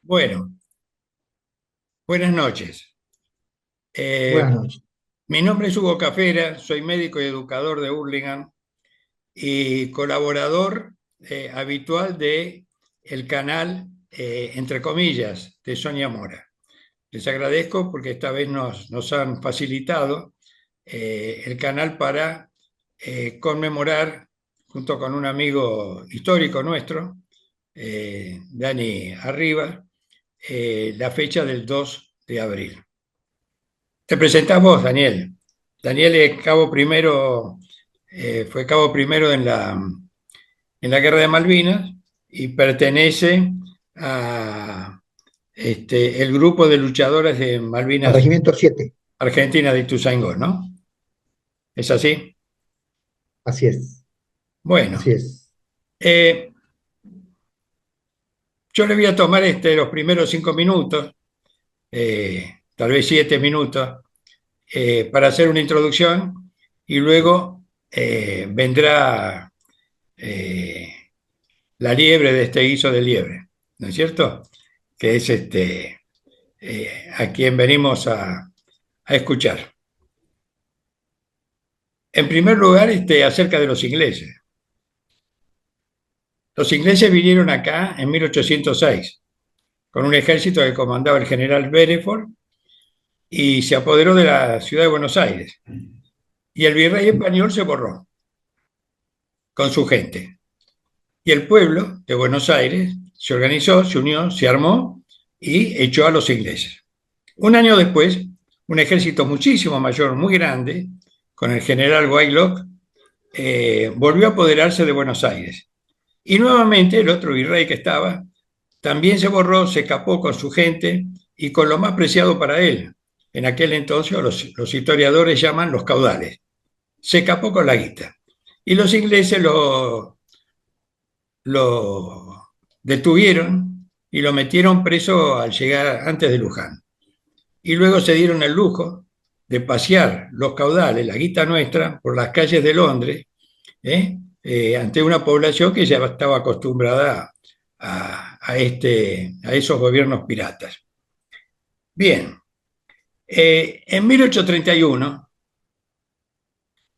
Bueno, buenas noches. Eh, Buenas noches. Mi nombre es Hugo Cafera, soy médico y educador de Hurlingham y colaborador habitual de el canal, entre comillas, de Sonia Mora. Les agradezco porque esta vez nos han facilitado el canal para conmemorar, junto con un amigo histórico nuestro, Dani Arriba, la fecha del 2 de abril. Te presentás vos, Daniel. Daniel es cabo primero, fue cabo primero en la Guerra de Malvinas y pertenece a el grupo de luchadores de Al Malvinas Regimiento 7. Argentina de Ituzaingó, ¿no? ¿Es así? Así es, así Bueno, es. eh, yo le voy a tomar los primeros 5 minutos, tal vez 7 minutos, para hacer una introducción y luego vendrá eh, la liebre de este guiso de liebre, ¿no es cierto? Que es a quien venimos a escuchar. En primer lugar, acerca de los ingleses. Los ingleses vinieron acá en 1806 con un ejército que comandaba el general Bedford y se apoderó de la ciudad de Buenos Aires. Y el virrey español se borró con su gente. Y el pueblo de Buenos Aires se organizó, se unió, se armó y echó a los ingleses. Un año después, un ejército muchísimo mayor, muy grande, con el general Wylock, volvió a apoderarse de Buenos Aires. Y nuevamente el otro virrey que estaba también se borró, se escapó con su gente y con lo más preciado para él. En aquel entonces los historiadores llaman los caudales. Se escapó con la guita. Y los ingleses lo detuvieron y lo metieron preso al llegar antes de Luján. Y luego se dieron el lujo de pasear los caudales, la guita nuestra, por las calles de Londres, ante una población que ya estaba acostumbrada a esos gobiernos piratas. Bien, en 1831,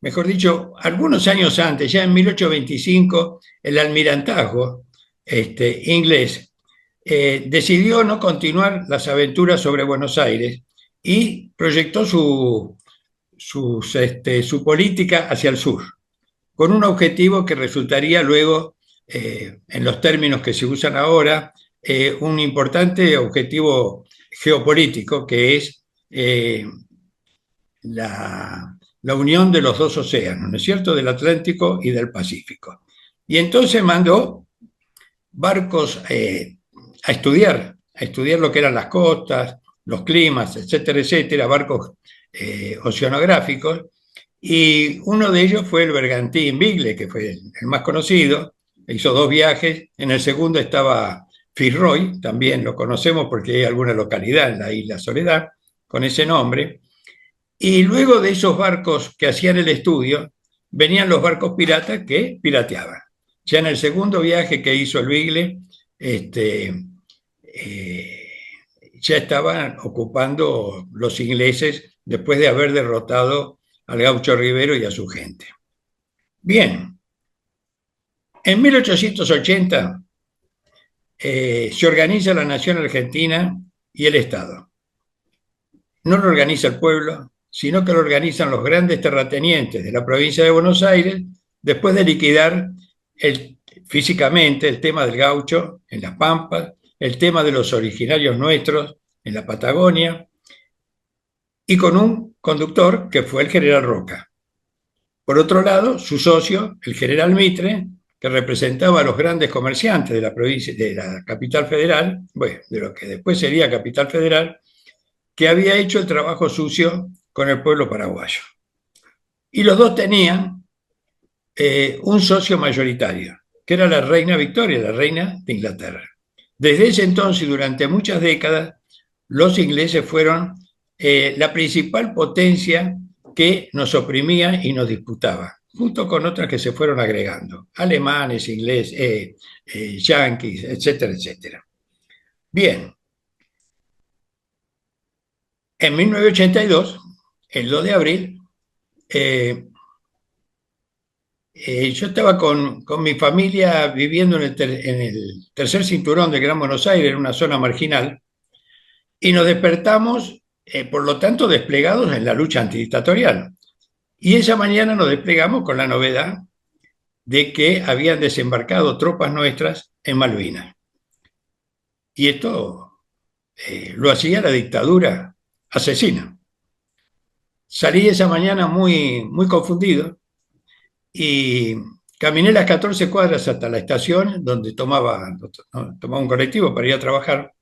mejor dicho, algunos años antes, ya en 1825, el almirantazgo inglés decidió no continuar las aventuras sobre Buenos Aires y proyectó su política hacia el sur, con un objetivo que resultaría luego, en los términos que se usan ahora, un importante objetivo geopolítico, que es la unión de los dos océanos, ¿no es cierto?, del Atlántico y del Pacífico. Y entonces mandó barcos a estudiar lo que eran las costas, los climas, etcétera, etcétera, barcos oceanográficos, y uno de ellos fue el Bergantín Vigle, que fue el más conocido, hizo 2 viajes, en el segundo estaba Fitzroy, también lo conocemos porque hay alguna localidad en la isla Soledad con ese nombre, y luego de esos barcos que hacían el estudio, venían los barcos piratas que pirateaban. Ya en el segundo viaje que hizo el Beagle, eh, ya estaban ocupando los ingleses después de haber derrotado al gaucho Rivero y a su gente. Bien, en 1880 se organiza la nación argentina y el Estado. No lo organiza el pueblo, sino que lo organizan los grandes terratenientes de la provincia de Buenos Aires, después de liquidar físicamente el tema del gaucho en las Pampas, el tema de los originarios nuestros en la Patagonia, y con un conductor que fue el general Roca. Por otro lado, su socio, el general Mitre, que representaba a los grandes comerciantes de la provincia, de la capital federal, bueno, de lo que después sería capital federal, que había hecho el trabajo sucio con el pueblo paraguayo. Y los dos tenían un socio mayoritario, que era la reina Victoria, la reina de Inglaterra. Desde ese entonces, durante muchas décadas, los ingleses fueron la principal potencia que nos oprimía y nos disputaba, junto con otras que se fueron agregando, alemanes, ingleses, yanquis, etcétera, etcétera. Bien, En 1982, el 2 de abril, yo estaba con mi familia viviendo en el tercer cinturón del Gran Buenos Aires, en una zona marginal, y nos despertamos, por lo tanto, desplegados en la lucha antidictatorial. Y esa mañana nos desplegamos con la novedad de que habían desembarcado tropas nuestras en Malvinas. Y esto lo hacía la dictadura asesina. Salí esa mañana muy confundido y caminé las 14 cuadras hasta la estación donde tomaba un colectivo para ir a trabajar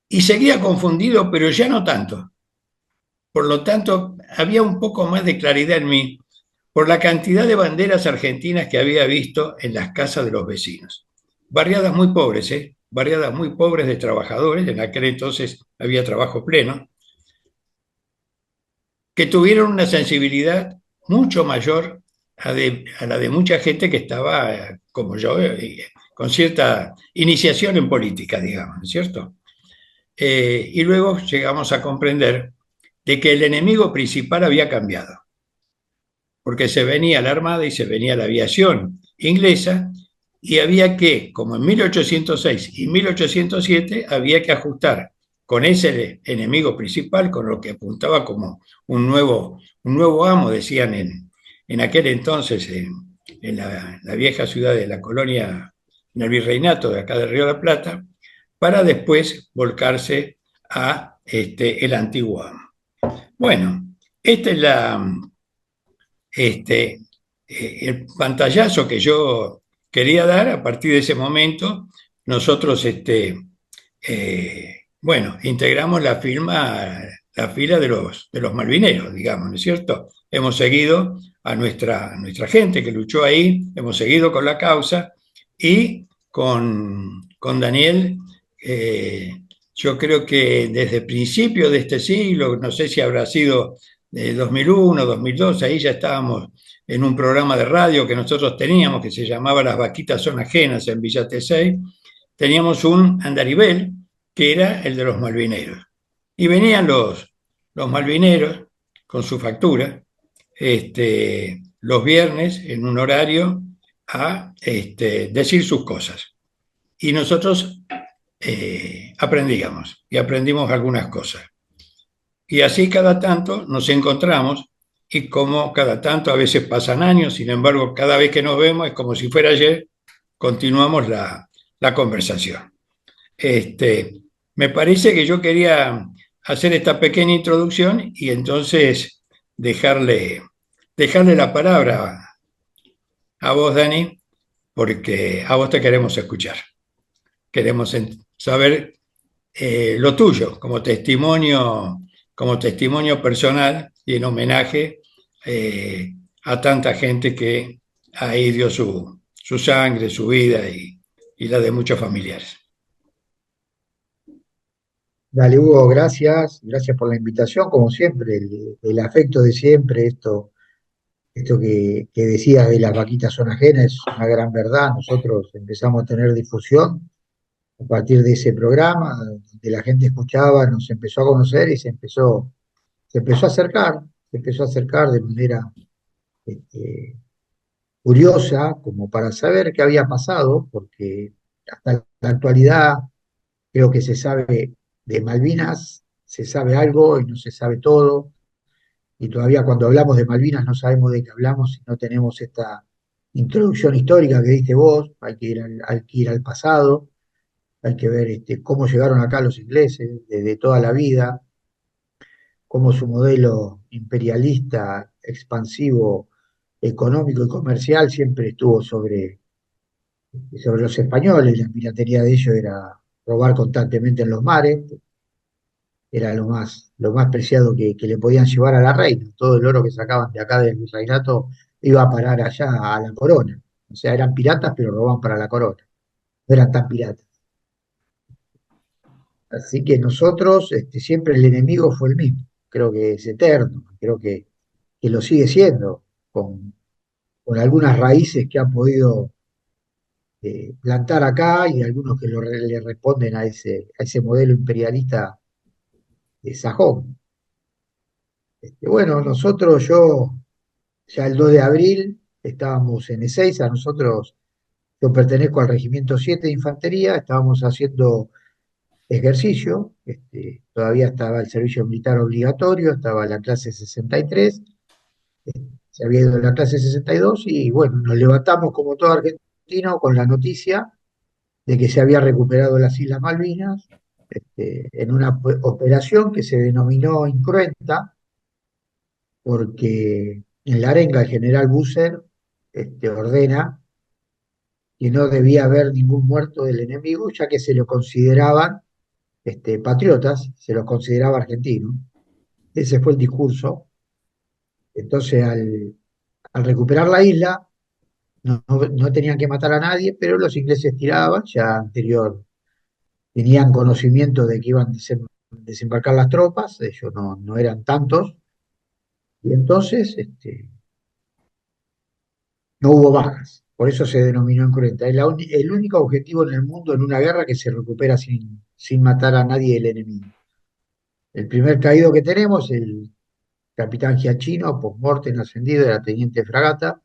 y seguía confundido, pero ya no tanto. Por lo tanto, había un poco más de claridad en mí por la cantidad de banderas argentinas que había visto en las casas de los vecinos. Barriadas muy pobres, barriadas muy pobres de trabajadores, en aquel entonces había trabajo pleno, que tuvieron una sensibilidad mucho mayor a la de mucha gente que estaba, como yo, con cierta iniciación en política, digamos, ¿no es cierto? Y luego llegamos a comprender de que el enemigo principal había cambiado, porque se venía la Armada y se venía la aviación inglesa, y había que, como en 1806 y 1807, había que ajustar con ese enemigo principal, con lo que apuntaba como un nuevo amo, decían en aquel entonces, en la vieja ciudad de la colonia, en el virreinato de acá de Río de la Plata, para después volcarse a el antiguo amo. Bueno, esta es el pantallazo que yo quería dar. A partir de ese momento, nosotros, bueno, integramos la fila de los malvineros, digamos, ¿no es cierto? Hemos seguido a nuestra gente que luchó ahí, hemos seguido con la causa y con Daniel, yo creo que desde principios de este siglo, no sé si habrá sido de 2001, 2002, ahí ya estábamos en un programa de radio que nosotros teníamos, que se llamaba Las Vaquitas Son Ajenas en Villa Tesey, teníamos un andarivel que era el de los malvineros. Y venían los malvineros con su factura, los viernes en un horario a decir sus cosas. Y nosotros aprendíamos y aprendimos algunas cosas. Y así cada tanto nos encontramos y como cada tanto, a veces pasan años, sin embargo, cada vez que nos vemos es como si fuera ayer, continuamos la conversación. Me parece que yo quería hacer esta pequeña introducción y entonces dejarle la palabra a vos, Dani, porque a vos te queremos escuchar. Queremos saber lo tuyo como testimonio personal y en homenaje a tanta gente que ahí dio su sangre, su vida y la de muchos familiares. Dale, Hugo, gracias por la invitación, como siempre, el afecto de siempre, esto que decías de las vaquitas son ajenas es una gran verdad. Nosotros empezamos a tener difusión a partir de ese programa, donde la gente escuchaba, nos empezó a conocer y se empezó a acercar de manera este, curiosa, como para saber qué había pasado, porque hasta la actualidad creo que se sabe de Malvinas, se sabe algo y no se sabe todo, y todavía cuando hablamos de Malvinas no sabemos de qué hablamos si no tenemos esta introducción histórica que diste vos. Hay que ir al pasado, hay que ver cómo llegaron acá los ingleses desde toda la vida, cómo su modelo imperialista, expansivo, económico y comercial siempre estuvo sobre los españoles. La piratería de ellos era robar constantemente en los mares, era lo más preciado que le podían llevar a la reina. Todo el oro que sacaban de acá del virreinato iba a parar allá a la corona. O sea, eran piratas, pero robaban para la corona. No eran tan piratas. Así que nosotros, siempre el enemigo fue el mismo. Creo que es eterno, creo que lo sigue siendo, con algunas raíces que han podido plantar acá y algunos que le responden a ese modelo imperialista Sajón. Bueno, nosotros, ya el 2 de abril estábamos en Ezeiza, yo pertenezco al Regimiento 7 de Infantería, estábamos haciendo ejercicio, todavía estaba el servicio militar obligatorio, estaba la clase 63, se había ido la clase 62 y bueno, nos levantamos como todo argentino con la noticia de que se había recuperado las Islas Malvinas, en una operación que se denominó Incruenta, porque en la arenga el general Busser ordena que no debía haber ningún muerto del enemigo, ya que se lo consideraban patriotas, se los consideraba argentinos. Ese fue el discurso. Entonces, al recuperar la isla, no tenían que matar a nadie, pero los ingleses tiraban, ya anterior tenían conocimiento de que iban a desembarcar las tropas, ellos no eran tantos, y entonces no hubo bajas. Por eso se denominó incruenta. Es el único objetivo en el mundo en una guerra que se recupera sin matar a nadie del enemigo. El primer caído que tenemos, el capitán Giachino, post-mortem ascendido, era teniente de fragata,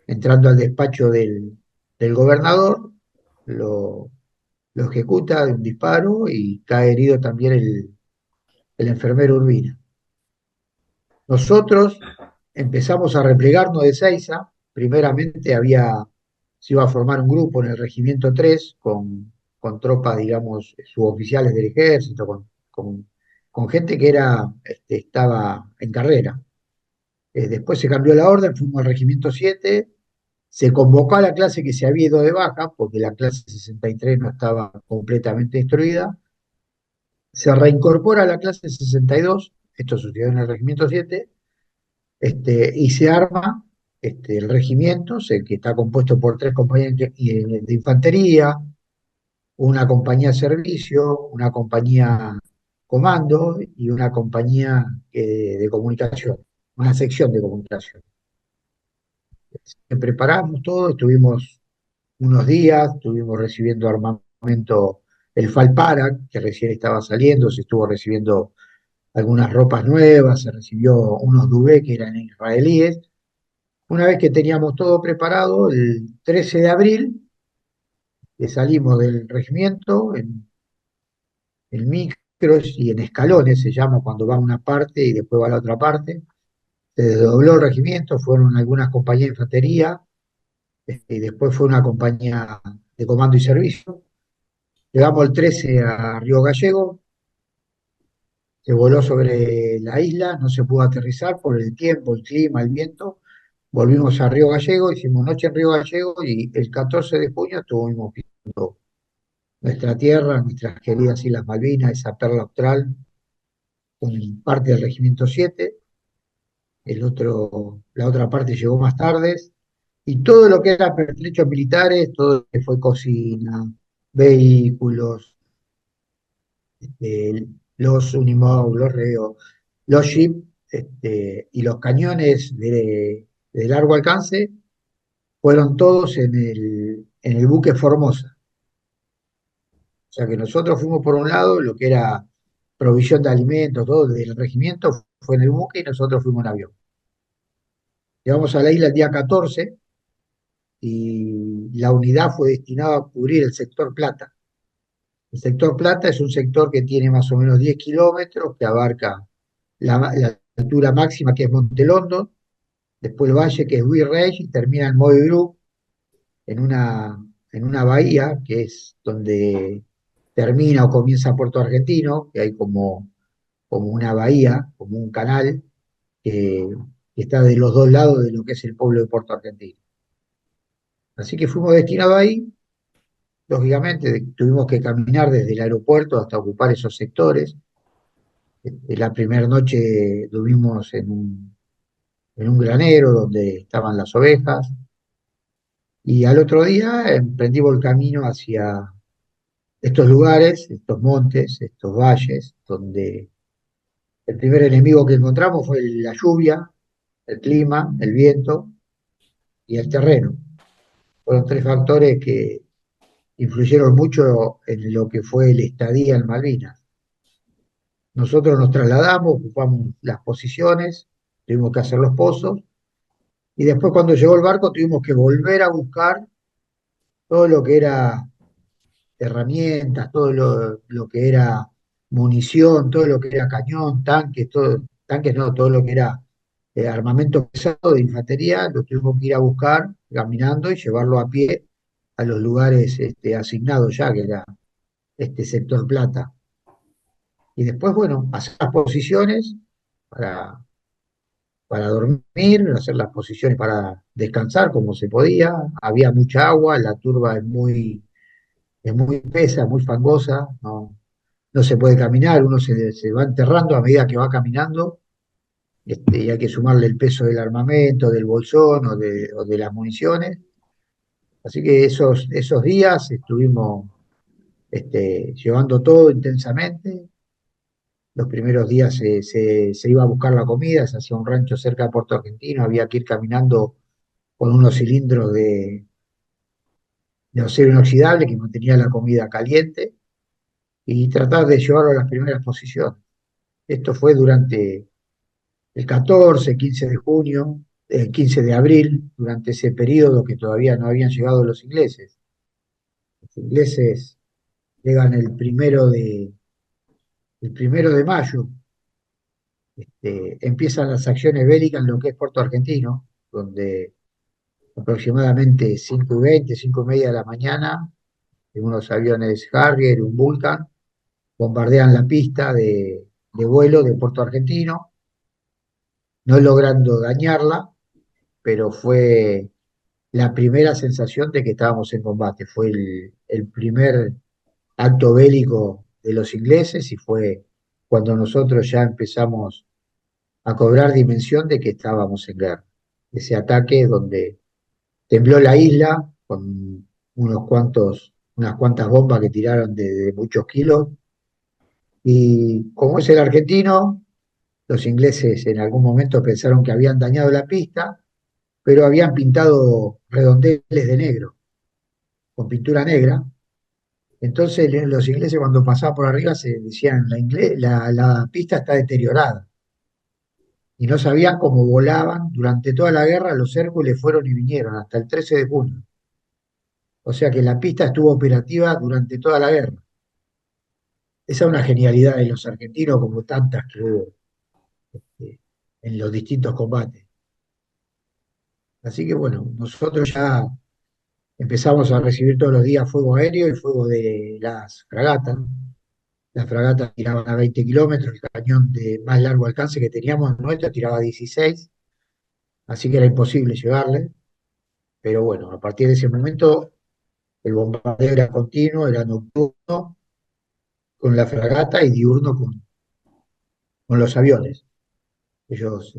entrando al despacho del gobernador, lo, lo ejecuta de un disparo y cae herido también el enfermero Urbina. Nosotros empezamos a replegarnos de Ezeiza. Primeramente se iba a formar un grupo en el Regimiento 3 con tropas, digamos, suboficiales del ejército, con gente que estaba en carrera. Después se cambió la orden, fuimos al Regimiento 7, se convocó a la clase que se había ido de baja, porque la clase 63 no estaba completamente destruida, se reincorpora a la clase 62, esto sucedió en el Regimiento 7, y se arma el regimiento, que está compuesto por tres compañías de infantería, una compañía de servicio, una compañía comando y una compañía de comunicación, una sección de comunicación. Preparamos todo, estuvimos unos días, estuvimos recibiendo armamento, el Falpara, que recién estaba saliendo, se estuvo recibiendo algunas ropas nuevas, se recibió unos dubé que eran israelíes. Una vez que teníamos todo preparado, el 13 de abril, que salimos del regimiento en micros y en escalones, se llama cuando va a una parte y después va a la otra parte. Se desdobló el regimiento, fueron algunas compañías de infantería, y después fue una compañía de comando y servicio. Llegamos el 13 a Río Gallego, se voló sobre la isla, no se pudo aterrizar por el tiempo, el clima, el viento. Volvimos a Río Gallego, hicimos noche en Río Gallego y el 14 de junio estuvimos pisando nuestra tierra, nuestras queridas Islas Malvinas, esa perla austral, con parte del Regimiento 7. La otra parte llegó más tarde, y todo lo que era pertrechos militares, todo lo que fue cocina, vehículos, los Unimog, los Reo, los Jeep, y los cañones de largo alcance, fueron todos en el buque Formosa. O sea que nosotros fuimos por un lado, lo que era provisión de alimentos, todo del regimiento fue en el buque y nosotros fuimos en avión. Llegamos a la isla el día 14 y la unidad fue destinada a cubrir el sector Plata. El sector Plata es un sector que tiene más o menos 10 kilómetros, que abarca la altura máxima que es Montelondo, después el valle que es Virrey y termina en Moirú, en una bahía que es donde termina o comienza Puerto Argentino, que hay como una bahía, como un canal que está de los dos lados de lo que es el pueblo de Puerto Argentino. Así que fuimos destinados ahí. Lógicamente tuvimos que caminar desde el aeropuerto hasta ocupar esos sectores. La primera noche dormimos en un granero donde estaban las ovejas, y al otro día emprendimos el camino hacia estos lugares, estos montes, estos valles, donde el primer enemigo que encontramos fue la lluvia, el clima, el viento y el terreno. Fueron tres factores que influyeron mucho en lo que fue el estadía en Malvinas. Nosotros nos trasladamos, ocupamos las posiciones, tuvimos que hacer los pozos, y después cuando llegó el barco tuvimos que volver a buscar todo lo que era herramientas, todo lo que era munición, todo lo que era cañón, tanques, todo, tanques no, todo lo que era armamento pesado de infantería, lo tuvimos que ir a buscar caminando y llevarlo a pie a los lugares asignados ya, que era este sector plata. Y después, bueno, hacer las posiciones para, para dormir, hacer las posiciones para descansar como se podía. Había mucha agua, la turba es muy espesa, muy fangosa, no se puede caminar, uno se va enterrando a medida que va caminando, y hay que sumarle el peso del armamento, del bolsón o de las municiones. Así que esos días estuvimos llevando todo intensamente. Los primeros días se iba a buscar la comida, se hacía un rancho cerca de Puerto Argentino, había que ir caminando con unos cilindros de acero inoxidable que mantenía la comida caliente y tratar de llevarlo a las primeras posiciones. Esto fue durante el 14, 15 de junio, el 15 de abril, durante ese periodo que todavía no habían llegado los ingleses. Los ingleses llegan el primero de mayo, empiezan las acciones bélicas en lo que es Puerto Argentino, donde aproximadamente 5:20, 5:30 de la mañana, en unos aviones Harrier, un Vulcan, bombardean la pista de vuelo de Puerto Argentino, no logrando dañarla, pero fue la primera sensación de que estábamos en combate. Fue el primer acto bélico de los ingleses y fue cuando nosotros ya empezamos a cobrar dimensión de que estábamos en guerra. Ese ataque donde tembló la isla con unas cuantas bombas que tiraron de muchos kilos. Y como es el argentino, los ingleses en algún momento pensaron que habían dañado la pista, pero habían pintado redondeles de negro, con pintura negra. Entonces los ingleses cuando pasaban por arriba se decían, la pista está deteriorada. Y no sabían cómo volaban. Durante toda la guerra los Hércules fueron y vinieron hasta el 13 de junio. O sea que la pista estuvo operativa durante toda la guerra. Esa es una genialidad de los argentinos, como tantas que hubo eh, en los distintos combates. Así que bueno, nosotros ya empezamos a recibir todos los días fuego aéreo y fuego de las fragatas. Las fragatas tiraban a 20 kilómetros, el cañón de más largo alcance que teníamos nuestro tiraba a 16, así que era imposible llegarle. Pero bueno, a partir de ese momento el bombardeo era continuo, era nocturno con la fragata y diurno con los aviones. Ellos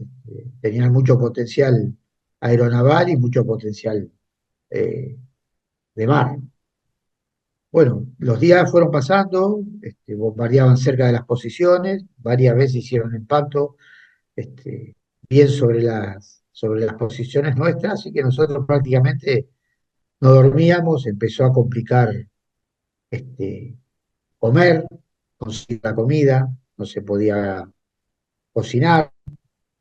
tenían mucho potencial aeronaval y mucho potencial eh, de mar. Bueno, los días fueron pasando, bombardeaban cerca de las posiciones, varias veces hicieron impacto este, bien sobre las posiciones nuestras, así que nosotros prácticamente no dormíamos, empezó a complicar este, comer, conseguir la comida, no se podía cocinar,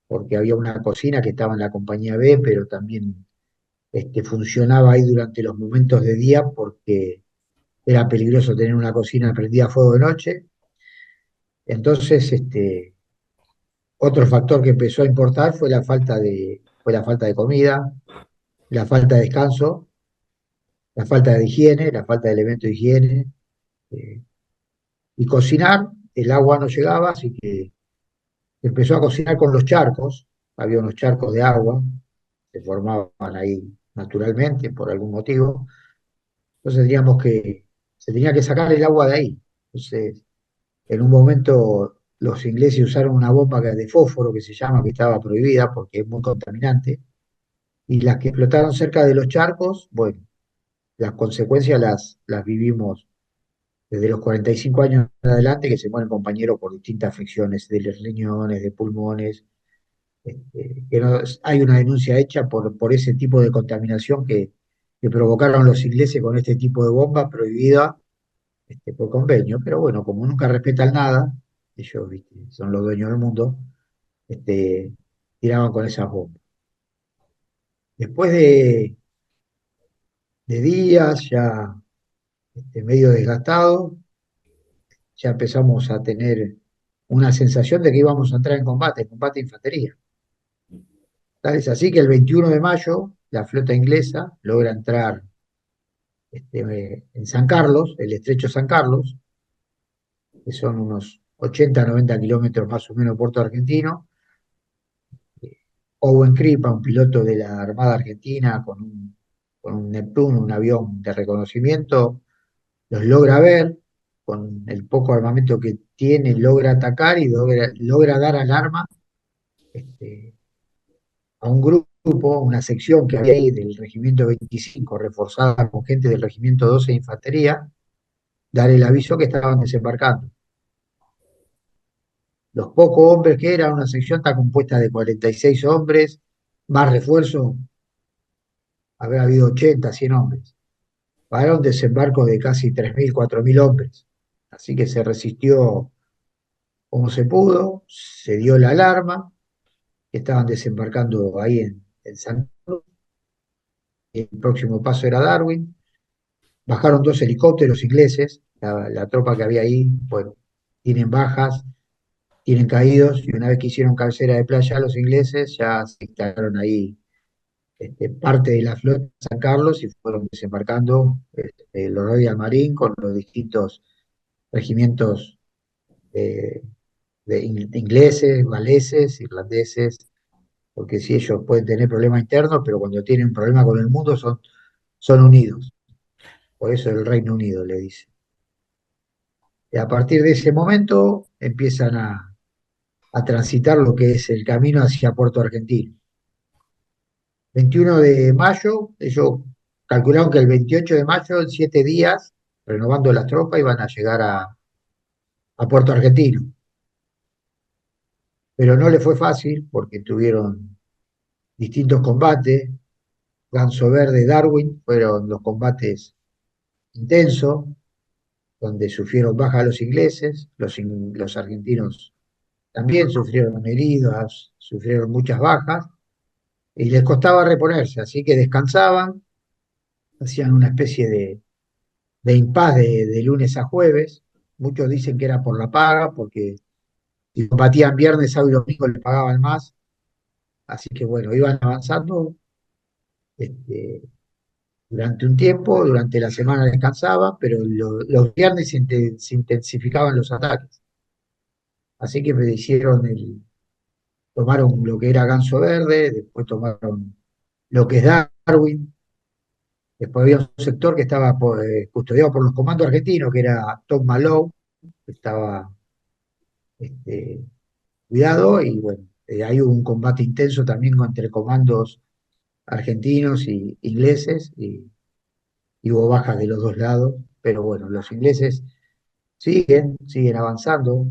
porque había una cocina que estaba en la compañía B, pero también funcionaba ahí durante los momentos de día porque era peligroso tener una cocina prendida a fuego de noche. Entonces, otro factor que empezó a importar fue la falta de comida, la falta de descanso, la falta de higiene, la falta de elementos de higiene, eh, y cocinar, el agua no llegaba, así que empezó a cocinar con los charcos, había unos charcos de agua, se formaban ahí naturalmente por algún motivo, entonces se tenía que sacar el agua de ahí. Entonces, en un momento los ingleses usaron una bomba de fósforo que se llama, que estaba prohibida porque es muy contaminante, y las que explotaron cerca de los charcos, bueno, las consecuencias las vivimos desde los 45 años en adelante, que se mueren compañeros por distintas afecciones de los riñones, de pulmones, hay una denuncia hecha por ese tipo de contaminación que provocaron los ingleses con este tipo de bomba prohibida por convenio, pero bueno, como nunca respetan nada, ellos, ¿viste? Son los dueños del mundo, este, tiraban con esas bombas. Después de días ya medio desgastados, ya empezamos a tener una sensación de que íbamos a entrar en combate de infantería. Tal es así que el 21 de mayo la flota inglesa logra entrar en San Carlos, el estrecho San Carlos, que son unos 80, 90 kilómetros más o menos de Puerto Argentino. Owen Crippa, un piloto de la Armada Argentina con un Neptuno, un avión de reconocimiento, los logra ver, con el poco armamento que tiene, logra atacar y logra dar alarma este, a un grupo, una sección que había ahí del Regimiento 25, reforzada con gente del Regimiento 12 de Infantería, dar el aviso que estaban desembarcando. Los pocos hombres que era, una sección está compuesta de 46 hombres, más refuerzo, habrá habido 80, 100 hombres, para un desembarco de casi 3.000, 4.000 hombres. Así que se resistió como se pudo, se dio la alarma, que estaban desembarcando ahí en San Carlos, el próximo paso era Darwin. Bajaron dos helicópteros ingleses, la tropa que había ahí, bueno, tienen bajas, tienen caídos, y una vez que hicieron cabecera de playa los ingleses, ya se instalaron ahí parte de la flota de San Carlos y fueron desembarcando los Royal Marine con los distintos regimientos de, ingleses, galeses, irlandeses, porque si ellos pueden tener problemas internos, pero cuando tienen un problema con el mundo son unidos. Por eso el Reino Unido le dice. Y a partir de ese momento empiezan a transitar lo que es el camino hacia Puerto Argentino. 21 de mayo, ellos calcularon que el 28 de mayo, en 7 días, renovando las tropas, iban a llegar a Puerto Argentino. Pero no le fue fácil porque tuvieron distintos combates. Ganso Verde, Darwin, fueron los combates intensos, donde sufrieron bajas los ingleses, los argentinos también sufrieron heridas, sufrieron muchas bajas, y les costaba reponerse, así que descansaban, hacían una especie de impas de lunes a jueves. Muchos dicen que era por la paga, porque si combatían viernes, sábado y domingo les pagaban más, así que bueno, iban avanzando este, durante un tiempo, durante la semana descansaban, pero los viernes se intensificaban los ataques. Así que me hicieron tomaron lo que era Ganso Verde, después tomaron lo que es Darwin, después había un sector que estaba custodiado por los comandos argentinos, que era Tom Malone, que estaba este, cuidado, y bueno, ahí hubo un combate intenso también entre comandos argentinos y ingleses, y hubo bajas de los dos lados, pero bueno, los ingleses siguen avanzando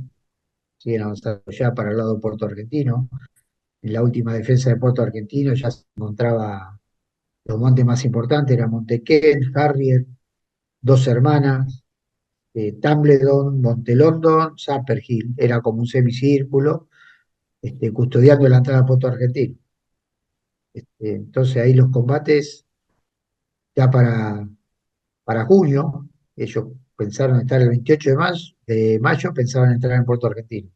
ya para el lado de Puerto Argentino. En la última defensa de Puerto Argentino ya se encontraba los montes más importantes, era Monte Kent, Harrier, Dos Hermanas, Tumbledon, Monte London, Sapper Hill. Era como un semicírculo, custodiando la entrada a Puerto Argentino. Entonces ahí los combates ya para junio, ellos pensaron estar el 28 de mayo, pensaban entrar en Puerto Argentino,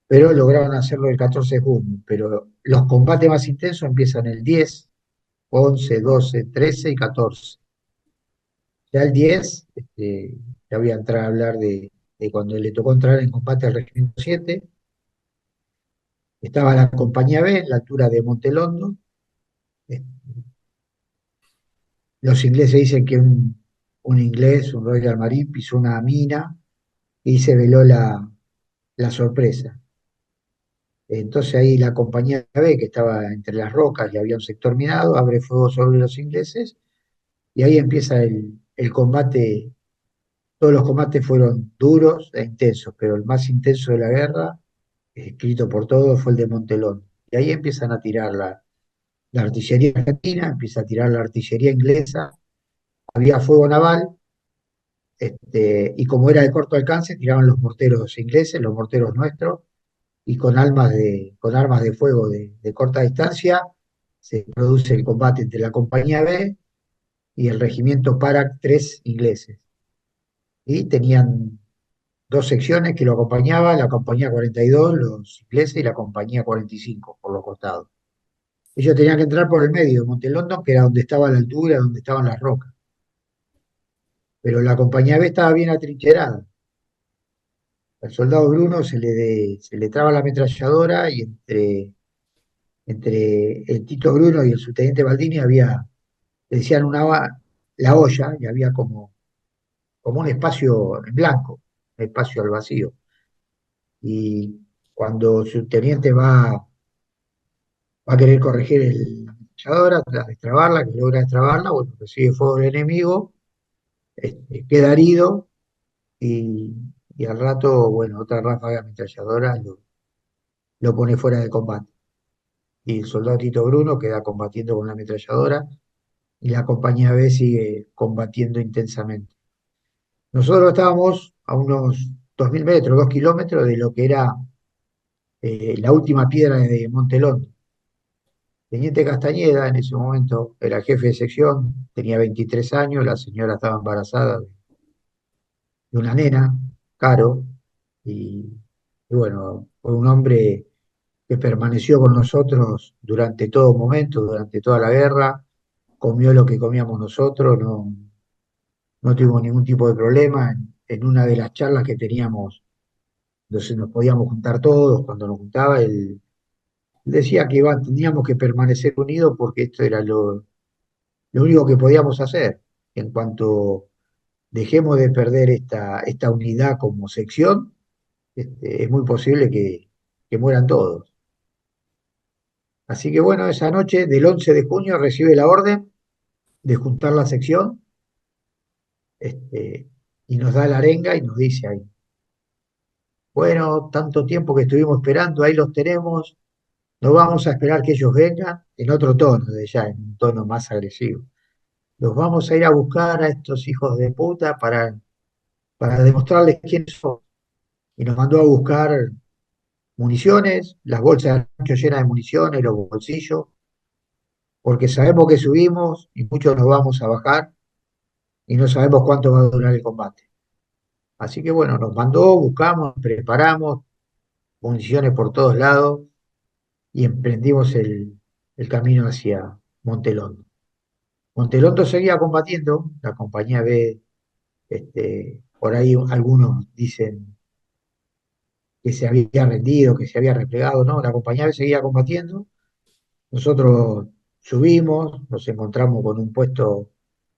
pero lograron hacerlo el 14 de junio. Pero los combates más intensos empiezan el 10, 11, 12, 13 y 14. Ya el 10, ya voy a entrar a hablar de cuando le tocó entrar en combate al Regimiento 7. Estaba la Compañía B, en la altura de Montelondo. Eh, Los ingleses dicen que un inglés, un Royal Marine, pisó una mina y se veló la sorpresa. Entonces ahí la Compañía B, que estaba entre las rocas y había un sector minado, abre fuego sobre los ingleses, y ahí empieza el combate. Todos los combates fueron duros e intensos, pero el más intenso de la guerra, escrito por todos, fue el de Montelón. Y ahí empiezan a tirar la artillería argentina, empieza a tirar la artillería inglesa, había fuego naval, y como era de corto alcance, tiraban los morteros ingleses, los morteros nuestros, y con armas de fuego de corta distancia se produce el combate entre la compañía B y el regimiento Parak 3 ingleses. Y tenían dos secciones que lo acompañaban, la compañía 42, los ingleses, y la compañía 45 por los costados. Ellos tenían que entrar por el medio de Monte London, que era donde estaba la altura, donde estaban las rocas. Pero la compañía B estaba bien atrincherada. Al soldado Bruno se le traba la ametralladora y entre el Tito Bruno y el subteniente Baldini había, le decían la olla, y había como un espacio en blanco, un espacio al vacío. Y cuando su teniente va a querer corregir la ametralladora, a destrabarla, que logra destrabarla, bueno, recibe fuego del enemigo, queda herido y, y al rato, bueno, otra ráfaga de ametralladora lo pone fuera de combate. Y el soldado Tito Bruno queda combatiendo con la ametralladora y la compañía B sigue combatiendo intensamente. Nosotros estábamos a unos 2000 metros, 2 kilómetros de lo que era la última piedra de Montelón. Teniente Castañeda en ese momento era jefe de sección, tenía 23 años, la señora estaba embarazada de una nena, Caro, y, y bueno, fue un hombre que permaneció con nosotros durante todo momento, durante toda la guerra, comió lo que comíamos nosotros, no tuvimos ningún tipo de problema. En una de las charlas que teníamos, donde nos podíamos juntar todos, cuando nos juntaba, él decía que teníamos que permanecer unidos porque esto era lo único que podíamos hacer. En cuanto dejemos de perder esta unidad como sección, es muy posible que mueran todos. Así que bueno, esa noche del 11 de junio recibe la orden de juntar la sección, y nos da la arenga y nos dice ahí, bueno, tanto tiempo que estuvimos esperando, ahí los tenemos, no vamos a esperar que ellos vengan, en otro tono de ya, en un tono más agresivo. Los vamos a ir a buscar a estos hijos de puta para demostrarles quiénes son. Y nos mandó a buscar municiones, las bolsas de ancho llenas de municiones, los bolsillos, porque sabemos que subimos y muchos nos vamos a bajar y no sabemos cuánto va a durar el combate. Así que bueno, nos mandó, buscamos, preparamos municiones por todos lados y emprendimos el camino hacia Montelondo. Montelondo seguía combatiendo, la compañía B, por ahí algunos dicen que se había rendido, que se había replegado, no, la compañía B seguía combatiendo. Nosotros subimos, nos encontramos con un puesto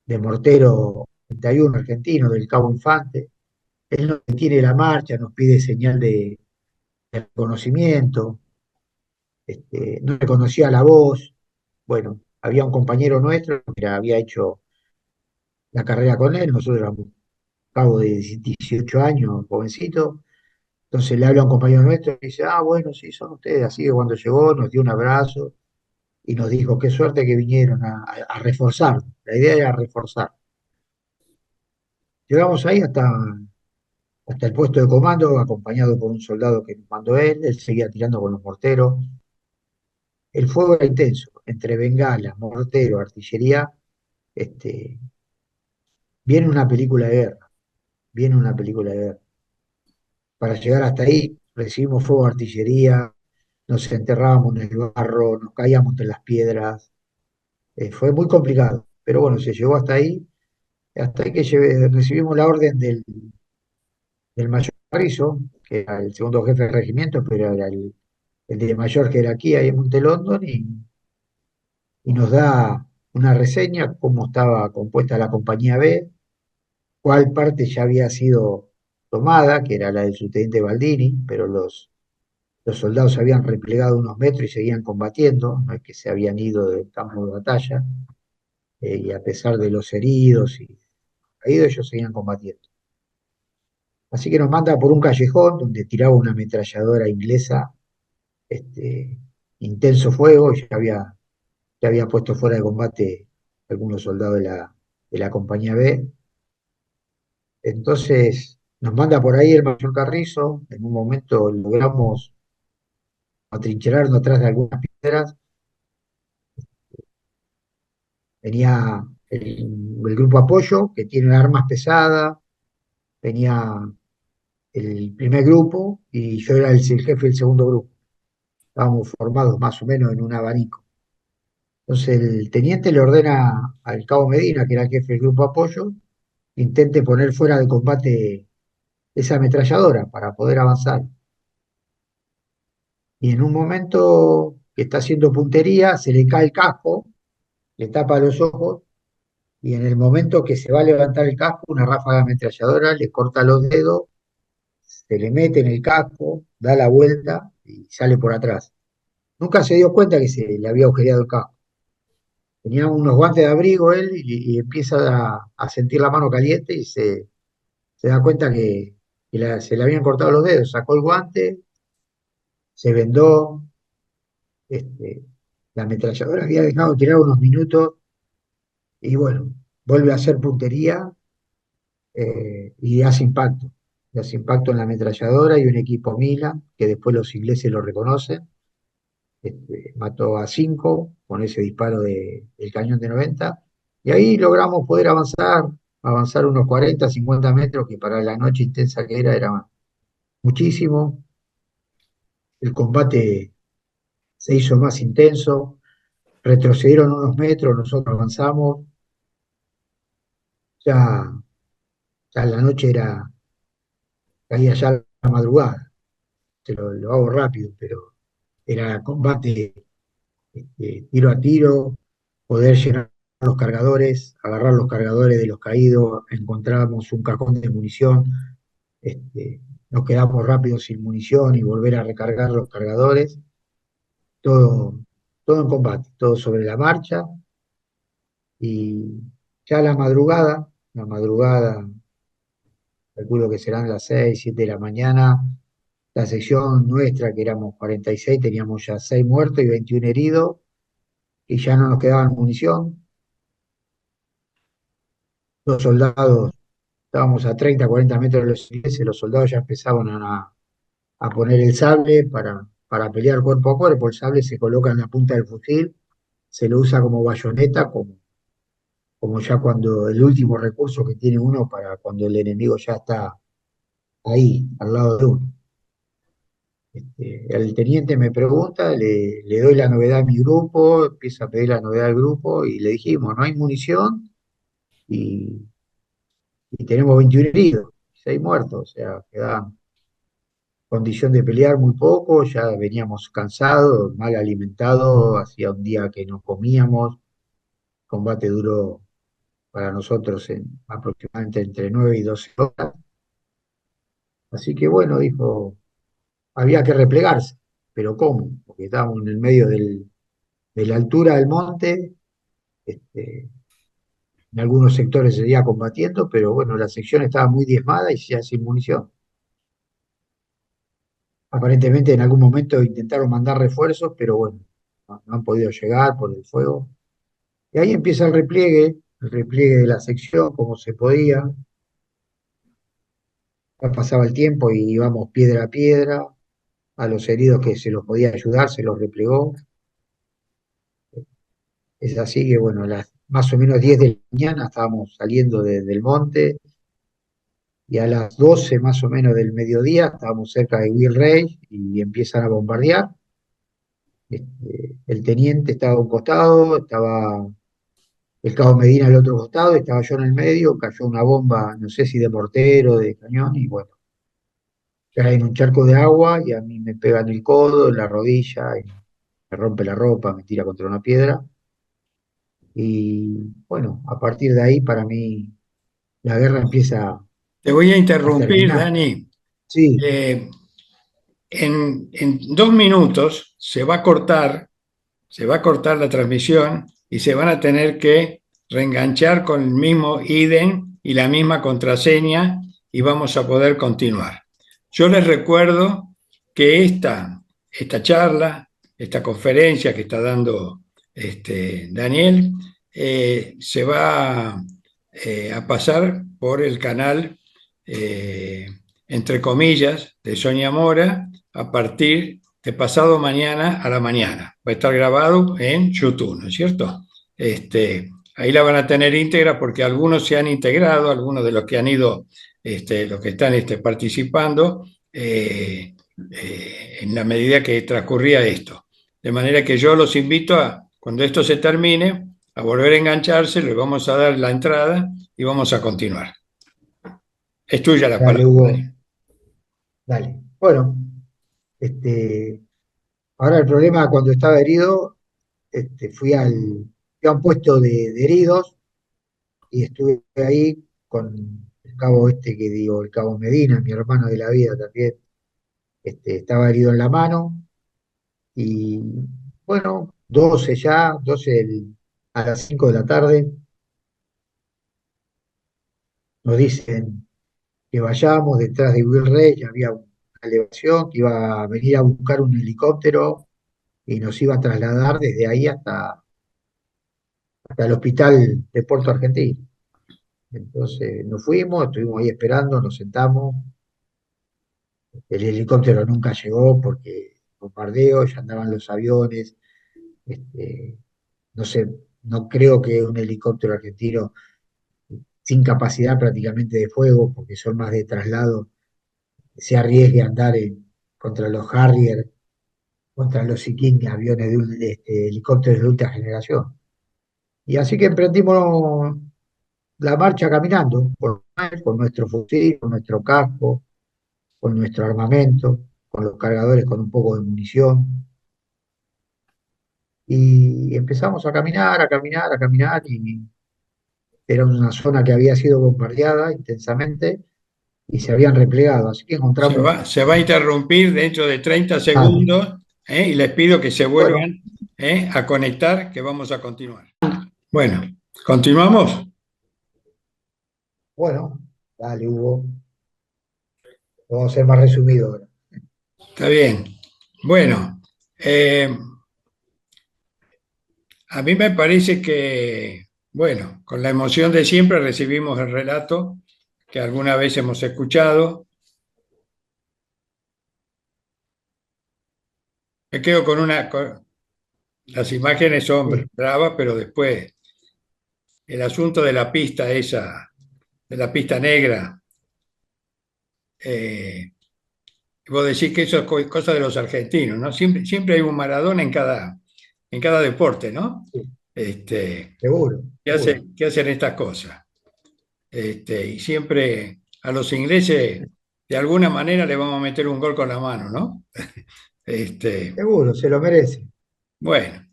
de mortero 31 argentino del Cabo Infante. Él nos detiene la marcha, nos pide señal de reconocimiento, no reconocía la voz. Bueno, había un compañero nuestro que había hecho la carrera con él, nosotros éramos cabo de 18 años, jovencito. Entonces le habla a un compañero nuestro y dice, ah, bueno, sí, son ustedes. Así que cuando llegó nos dio un abrazo y nos dijo, qué suerte que vinieron a reforzar. La idea era reforzar. Llegamos ahí hasta el puesto de comando, acompañado por un soldado que nos mandó él seguía tirando con los morteros. El fuego era intenso, entre bengalas, mortero, artillería. Este, viene una película de guerra, viene una película de guerra. Para llegar hasta ahí recibimos fuego de artillería, nos enterrábamos en el barro, nos caíamos entre las piedras. Fue muy complicado, pero bueno, se llegó hasta ahí que recibimos la orden del mayor Carrizo, que era el segundo jefe del regimiento, pero era el de mayor jerarquía ahí en Montelondon, y nos da una reseña, cómo estaba compuesta la compañía B, cuál parte ya había sido tomada, que era la del subteniente Baldini, pero los soldados se habían replegado unos metros y seguían combatiendo, no es que se habían ido del campo de batalla, y a pesar de los heridos y caídos, ellos seguían combatiendo. Así que nos manda por un callejón donde tiraba una ametralladora inglesa, este, intenso fuego, y ya había puesto fuera de combate algunos soldados de la compañía B. Entonces nos manda por ahí el mayor Carrizo, en un momento logramos atrincherarnos atrás de algunas piedras, venía el grupo apoyo, que tiene armas pesadas, venía el primer grupo y yo era el jefe del segundo grupo. Estábamos formados más o menos en un abanico. Entonces el teniente le ordena al cabo Medina, que era el jefe del grupo apoyo, intente poner fuera de combate esa ametralladora para poder avanzar. Y en un momento que está haciendo puntería, se le cae el casco, le tapa los ojos, y en el momento que se va a levantar el casco, una ráfaga ametralladora le corta los dedos, se le mete en el casco, da la vuelta y sale por atrás. Nunca se dio cuenta que se le había agujereado el casco. Tenía unos guantes de abrigo él y empieza a sentir la mano caliente y se da cuenta que se le habían cortado los dedos. Sacó el guante, se vendó, este, la ametralladora había dejado tirar unos minutos y bueno, vuelve a hacer puntería y hace impacto. Y hace impacto en la ametralladora y un equipo Mila, que después los ingleses lo reconocen. Mató a 5 con ese disparo del cañón de 90. Y ahí logramos poder avanzar unos 40, 50 metros, que para la noche intensa que era muchísimo. El combate se hizo más intenso, retrocedieron unos metros, nosotros avanzamos, ya, ya la noche caía ya la madrugada. Lo hago rápido, pero era combate tiro a tiro, poder llenar los cargadores, agarrar los cargadores de los caídos, encontramos un cajón de munición, este, nos quedamos rápido sin munición y volver a recargar los cargadores, todo, todo en combate, todo sobre la marcha y ya la madrugada, calculo que serán las 6 7 de la mañana, la sección nuestra, que éramos 46 teníamos ya 6 muertos y 21 heridos y ya no nos quedaban munición. Los soldados, estábamos a 30 40 metros de los ingleses, los soldados ya empezaban a poner el sable para pelear cuerpo a cuerpo. El sable se coloca en la punta del fusil, se lo usa como bayoneta, como ya cuando el último recurso que tiene uno para cuando el enemigo ya está ahí, al lado de uno. El teniente me pregunta, le doy la novedad a mi grupo, empieza a pedir la novedad al grupo y le dijimos, no hay munición y, y tenemos 21 heridos, 6 muertos, o sea, quedaban condición de pelear muy poco, ya veníamos cansados, mal alimentados, hacía un día que no comíamos, el combate duró para nosotros aproximadamente entre 9 y 12 horas, así que bueno, dijo, había que replegarse, pero ¿cómo? Porque estábamos en el medio de la altura del monte, este, en algunos sectores se seguía combatiendo, pero bueno, la sección estaba muy diezmada y ya sin munición. Aparentemente en algún momento intentaron mandar refuerzos, pero bueno, no han podido llegar por el fuego. Y ahí empieza el repliegue de la sección, como se podía. Ya pasaba el tiempo y íbamos piedra a piedra. A los heridos que se los podía ayudar, se los replegó. Es así que, bueno, a las más o menos 10 de la mañana estábamos saliendo del monte y a las 12 más o menos del mediodía estábamos cerca de Will y empiezan a bombardear. El teniente estaba a un costado, estaba el cabo Medina al otro costado, estaba yo en el medio, cayó una bomba, no sé si de mortero, de cañón, y bueno, cae en un charco de agua y a mí me pega en el codo, en la rodilla, y me rompe la ropa, me tira contra una piedra. Y bueno, a partir de ahí para mí la guerra empieza Te voy a a interrumpir, terminar. Dani. Sí, Eh, en 2 minutos se va a cortar la transmisión y se van a tener que reenganchar con el mismo IDEN y la misma contraseña y vamos a poder continuar. Yo les recuerdo que esta charla, esta conferencia que está dando Daniel, se va a pasar por el canal entre comillas, de Sonia Mora a partir de pasado mañana a la mañana. Va a estar grabado en YouTube, ¿no es cierto? Ahí la van a tener íntegra porque algunos se han integrado, algunos de los que han ido, los que están participando, en la medida que transcurría esto. De manera que yo los invito a, cuando esto se termine, a volver a engancharse, le vamos a dar la entrada y vamos a continuar. Es tuya la palabra, Dale, Hugo, Dani. dale. Bueno, este, ahora el problema cuando estaba herido, fui a un puesto de heridos y estuve ahí con el cabo que digo, el cabo Medina, mi hermano de la vida también, estaba herido en la mano y bueno, 12 ya, a las 5 de la tarde, nos dicen que vayamos detrás de Will Rey, ya había una elevación que iba a venir a buscar un helicóptero y nos iba a trasladar desde ahí hasta el hospital de Puerto Argentino. Entonces nos fuimos, estuvimos ahí esperando, nos sentamos. El helicóptero nunca llegó porque bombardeo, ya andaban los aviones. este, no sé, no creo que un helicóptero argentino sin capacidad prácticamente de fuego, porque son más de traslado, se arriesgue a andar contra los Harrier, contra los Sea King, aviones helicópteros de ultra generación. Y así que emprendimos la marcha caminando, con nuestro fusil, con nuestro casco, con nuestro armamento, con los cargadores con un poco de munición. Y empezamos a caminar, a caminar, a caminar, y era una zona que había sido bombardeada intensamente y se habían replegado. Así que encontramos, Se va a interrumpir dentro de 30 segundos, y les pido que se bueno, vuelvan, a conectar, que vamos a continuar. Bueno, continuamos. bueno, dale, Hugo, vamos a ser más resumido ahora. Está bien. Bueno, a mí me parece que, bueno, con la emoción de siempre recibimos el relato que alguna vez hemos escuchado. Me quedo con las imágenes son Sí, bravas, pero después el asunto de la pista esa, de la pista negra, eh, vos decís que eso es cosa de los argentinos, ¿no? Siempre hay un Maradona en cada deporte, ¿no? sí, Este, seguro, seguro. que hacen estas cosas. Y siempre a los ingleses, de alguna manera, le vamos a meter un gol con la mano, ¿no? Este, Seguro, se lo merece. bueno,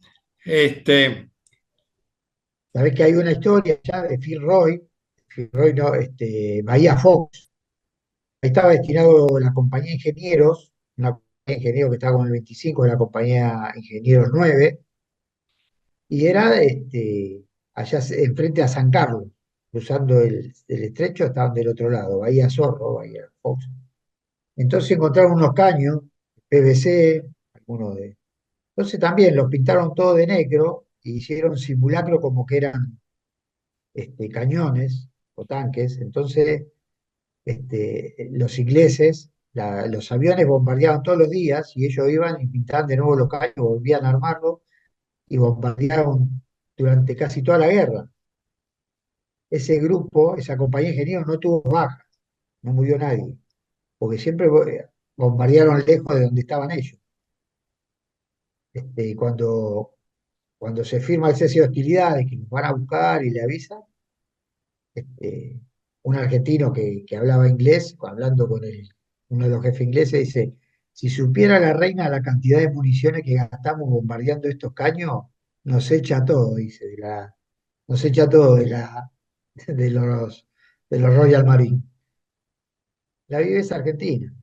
este, Sabés que hay una historia ya de Phil Roy no, Bahía Fox. Ahí estaba destinado la compañía de ingenieros, una compañía de ingenieros que estaba con el 25 de la compañía Ingenieros 9 y era enfrente a San Carlos, cruzando el estrecho, estaban del otro lado, Bahía Zorro, Bahía Fox. Entonces encontraron unos caños, PVC, algunos de. Entonces también los pintaron todo de negro y hicieron simulacro como que eran cañones o tanques. Entonces los ingleses, los aviones bombardeaban todos los días y ellos iban y pintaban de nuevo los caños, volvían a armarlos y bombardearon durante casi toda la guerra. Ese grupo, esa compañía de ingenieros no tuvo bajas, no murió nadie, porque siempre bombardearon lejos de donde estaban ellos. Y cuando se firma el cese de hostilidades, que nos van a buscar y le avisan, este, un argentino que hablaba inglés, hablando con uno de los jefes ingleses, dice, si supiera la reina la cantidad de municiones que gastamos bombardeando estos caños, nos echa todo, dice, nos echa todo de los, de los Royal Marine. La viveza argentina,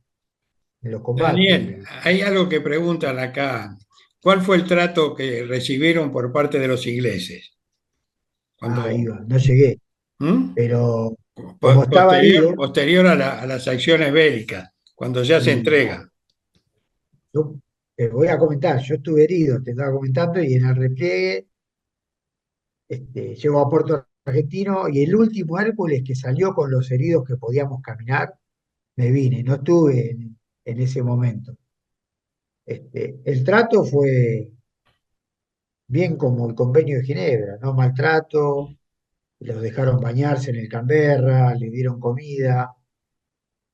en los Daniel, combates. hay algo que preguntan acá. ¿Cuál fue el trato que recibieron por parte de los ingleses? Ah, Cuando, iba, no llegué, ¿Mm? pero como estaba herido, Posterior a las acciones bélicas, cuando ya se y entrega. yo te voy a comentar, yo estuve herido, te estaba comentando, y en el repliegue llego a Puerto argentino y el último Hércules que salió con los heridos que podíamos caminar, me vine, no estuve en ese momento. El trato fue bien como el convenio de Ginebra, no maltrato, los dejaron bañarse en el Canberra, le dieron comida.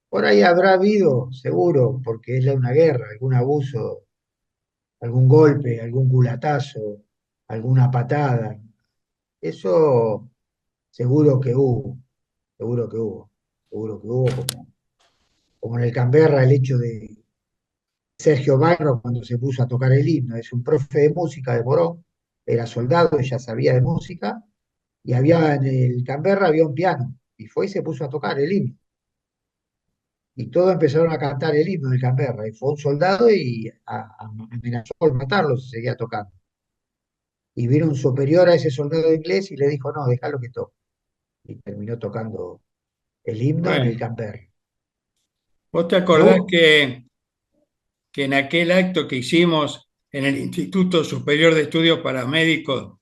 Por ahí habrá habido, seguro, porque es una guerra, algún abuso, algún golpe, algún culatazo, alguna patada. Eso seguro que hubo, seguro que hubo, seguro que hubo, como en el Canberra el hecho de Sergio Barro cuando se puso a tocar el himno. Es un profe de música de Morón, era soldado y ya sabía de música, y había en el Canberra había un piano, y fue y se puso a tocar el himno. Y todos empezaron a cantar el himno del Canberra, y fue un soldado y amenazó con matarlo si seguía tocando. Y vino un superior a ese soldado inglés y le dijo, no, déjalo que toque. Y terminó tocando el himno en el Bueno, Canberra. ¿vos te ¿Y acordás vos? que en aquel acto que hicimos en el Instituto Superior de Estudios Paramédicos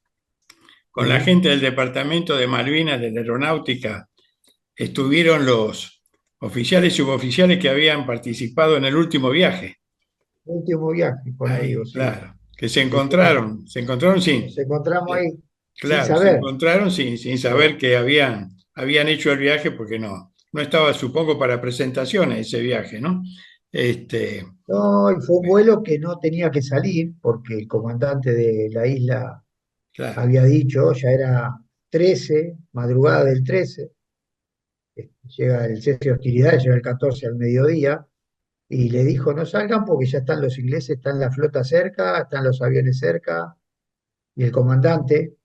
con la Sí, gente del Departamento de Malvinas de la Aeronáutica, estuvieron los oficiales y suboficiales que habían participado en el último viaje? último viaje con Ahí, amigos, sí. claro, que Dijimos, se encontraron nos sin, encontramos ahí sin claro, se saber. encontraron sin Pero saber que habían hecho el viaje porque no estaba, supongo, para presentaciones ese viaje, ¿no? Este, no, y fue un vuelo que no tenía que salir porque el comandante de la isla claro, había dicho, ya era 13 madrugada del 13, llega el cese de hostilidades, llega el 14 al mediodía, y le dijo, no salgan porque ya están los ingleses, están la flota cerca, están los aviones cerca, y el comandante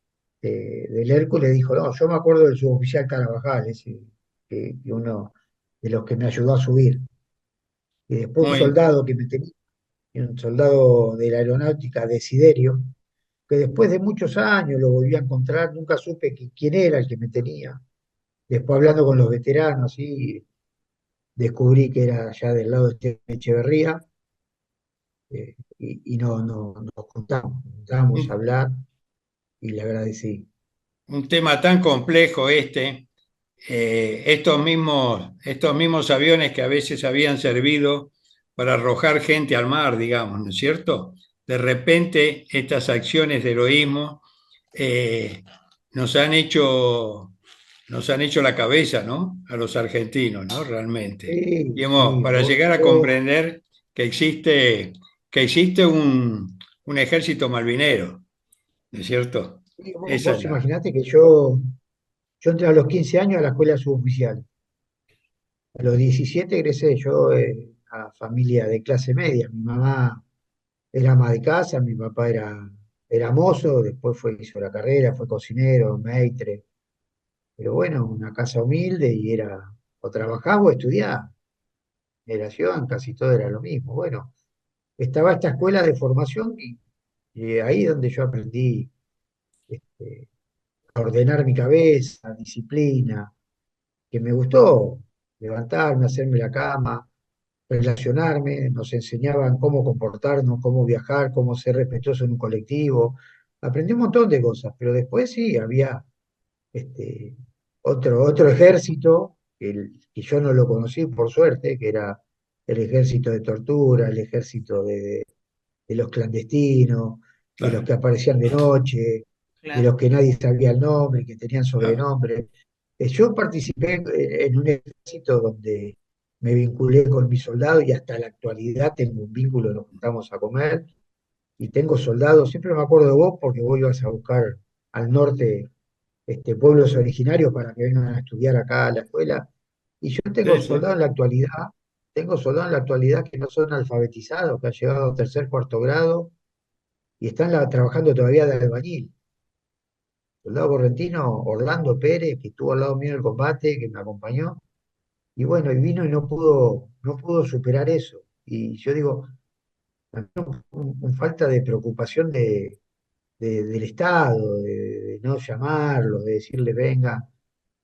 del Hércules dijo, no, yo me acuerdo del suboficial Carabajal, ese, que uno de los que me ayudó a subir, y después un muy, soldado que me tenía, un soldado de la aeronáutica, Desiderio, que después de muchos años lo volví a encontrar, nunca supe quién era el que me tenía. Después hablando con los veteranos, sí, descubrí que era ya del lado de Echeverría, y no, nos juntamos a un, hablar y le agradecí. un tema tan complejo este, estos mismos aviones que a veces habían servido para arrojar gente al mar, digamos, ¿no es cierto? De repente estas acciones de heroísmo eh, nos han hecho, nos han hecho la cabeza, ¿no? A los argentinos, ¿no? Realmente. Sí, Y sí, para llegar a comprender que existe un ejército malvinero, ¿no es cierto? Esa es vos la... imaginate que yo entré a los 15 años a la escuela suboficial. A los 17 egresé yo a familia de clase media. Mi mamá era ama de casa, mi papá era mozo, después hizo la carrera, fue cocinero, maître. Pero bueno, una casa humilde y era o trabajaba o estudiaba. Generación, casi todo era lo mismo. Bueno, estaba esta escuela de formación y ahí donde yo aprendí este, a ordenar mi cabeza, disciplina, que me gustó levantarme, hacerme la cama, relacionarme, nos enseñaban cómo comportarnos, cómo viajar, cómo ser respetuoso en un colectivo. Aprendí un montón de cosas, pero después sí, había este, otro ejército que yo no lo conocí por suerte, que era el ejército de tortura, el ejército de los clandestinos, de los Claro, que aparecían de noche, de Claro. los que nadie sabía el nombre, que tenían claro. sobrenombre. Yo participé en un ejército donde me vinculé con mis soldados y hasta la actualidad tengo un vínculo, nos juntamos a comer y tengo soldados, siempre me acuerdo de vos porque vos ibas a buscar al norte pueblos originarios para que vengan a estudiar acá a la escuela. Y yo tengo Sí, sí. soldados en la actualidad, tengo soldados en la actualidad que no son alfabetizados, que han llegado a tercer, cuarto grado y están trabajando todavía de albañil. Soldado correntino Orlando Pérez, que estuvo al lado mío en el combate, que me acompañó, y bueno, y vino y no pudo superar eso. Y yo digo, falta de preocupación del Estado, de no llamarlo, de decirle venga,